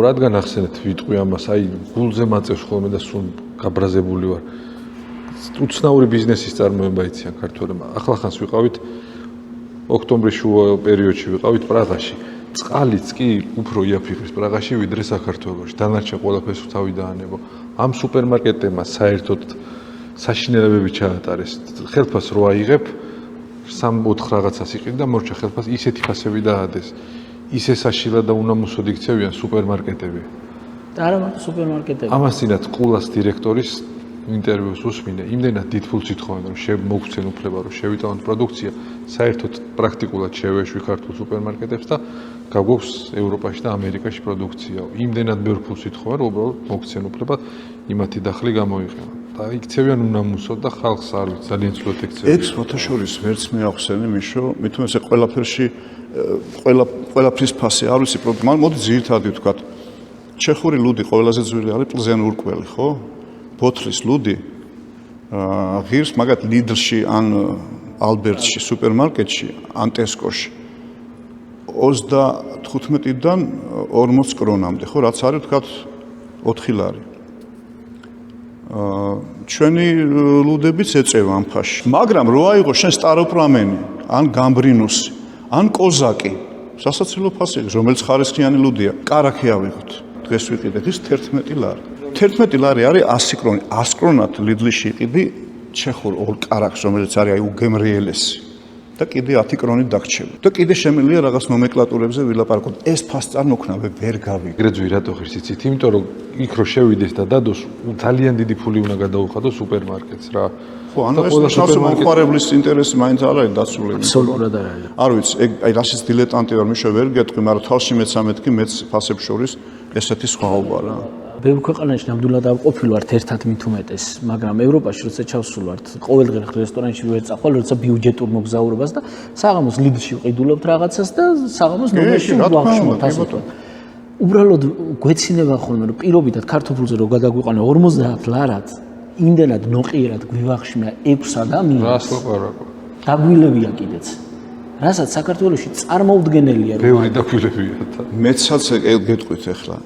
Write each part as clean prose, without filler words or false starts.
რადგან ახსენეთ ვიტყვი ამას, აი გულზე მაწევს ხოლმე და სულ გაბრაზებული ვარ. უცნაური ბიზნესის წარმოება იციან ქართველებმა. ახლახანს ვიყავით ოქტომბრის შუა პერიოდში ვიყავით პრაღაში. წყალიც კი უფრო იაფიღეს პრაღაში ვიდრე საქართველოში. დანარჩენ ყველაფერს თავი დაანებო. ამ სუპერმარკეტებმა საერთოდ საშინელებები ჩაატარეს. ხელფას რო აიღებ 3-4 რაღაცას იყიდ და მორჩა ხელფას ისეთი ფასები დაადეს. ისე საშილა და უნამუსოდ იქცევიან სუპერმარკეტები. და არა მარტო სუპერმარკეტები. ამასთანავე ყულას დირექტორის ინტერვიუს უსმინე, იმდენად დიდ ფულს ითხოვენ, რომ მოგცენ უფლება, რომ შევიტანოთ პროდუქცია, საერთოდ პრაქტიკულად შევეშვი ქართულ სუპერმარკეტებს და გაგვაქვს ევროპაში და ამერიკაში პროდუქცია. იმდენად ბევრ ფულს ითხოვენ, რომ უბრალოდ მოგცენ უფლება იმათი დახლი გამოიყენა. და იქცევიან უნამუსოდ და ხალხს არ ვიცი, ძალიან ცუდად ექცევიან. ეს ფოთაშორის ვერც მე ახსენე მიშო, მithom ეს ყველაფერში ყველაფრის ფასი არ ვიცი, მოდი ძირითადად ვთქვათ. ჩეხური ლუდი ყველაზე ძველი არის პლზენ ურკველი, ხო? ბოთლის ლუდი ღირს მაგათ ლიდლში ან ალბერტში სუპერმარკეტში ან ტესკოში 35-დან 40 კრონამდე, ხო, რაც არის ვთქვათ 4 ლარი. ჩვენი ლუდებიც ეწევა ამ ფასში. მაგრამ რო აიღო შენ სტაროპრამენი ან გამბრინუსი ან კოზაკი, სასაცილო ფასი, რომელიც ხარისხიანი ლუდია, კარაქი ავიღოთ. დღეს ვიყიდეთ ის 11 ლარი. 11 ლარი არის 100 კრონი. 100 კრონად ლიდლში იყიდი ჩეხურ ორ კარაქს, რომელიც არის აი უგემრიელესი. და კიდე 10 კრონით დაგრჩები. და კიდე შემიძლია რაღაც ნომენკლატურებზე ვილაპარაკოთ. ეს ფასს წარმოქმნავე ვერ გავიგე. ეგრეძვი რატო ხირს იცით? იმიტომ რომ იქ რო შევიდეს და დადოს ძალიან დიდი ფული უნდა გადაუხადო სუპერმარკეტს რა. ხო, ანუ ეს მომხმარებლის ინტერესი მაინც არ არის დაცული. აბსოლუტურად არ არის. არ ვიცი, აი რაშიც დილეტანტი ვარ, მიშო ვერ გეტყვი, მაგრამ თვალში მეცამეთ კი მეც ფასებს შორის ესეთი სხვაობა რა. ბევრ ქვეყანაში ნამდვილად ავყოფილ ვართ ერთად მით უმეტეს, მაგრამ ევროპაში როცა ჩავსულ ვართ, ყოველდღე რესტორანში ვერ წავალ, როცა ბიუჯეტურ მოგზაურობას და საღამოს ლიდლში ვყიდულობთ რაღაცას და საღამოს ნომერში ვახშმოთ ასეთ. უბრალოდ გვეცინება ხოლმე რომ პირობითად ქართულზე რო გადაგვიყანე 50 ლარად, იმდენად ნოყიერად გვივახშმია 6 ადამიანს. რას ლაპარაკობ? დაგვილებია კიდეც. რასაც საქართველოში წარმოუდგენელია რომ ბევრი დაგვილებია. მეცაც გეტყვით ახლა.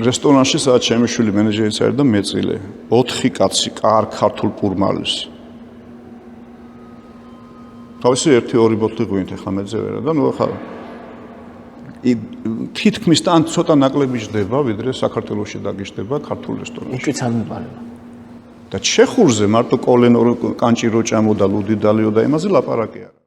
რესტორანში სადაც ჩემი შვილი მენეჯერიც არის და მეწილე 4 კაცი კარ ქართულ პურმალის. თავისი 1-2 ბოთლი ღვინით ახლა მეძევერა და ნუ ახლა თითქმის და ან ცოტა ნაკლები ჯდება, ვიდრე საქართველოში დაგიჯდება ქართულ რესტორანში. უკიც არ მეპარება. და ჩეხურზე მარტო კოლენო კანჭი რო ჭამო და ლუდი დალიო და იმაზე ლაპარაკი არა.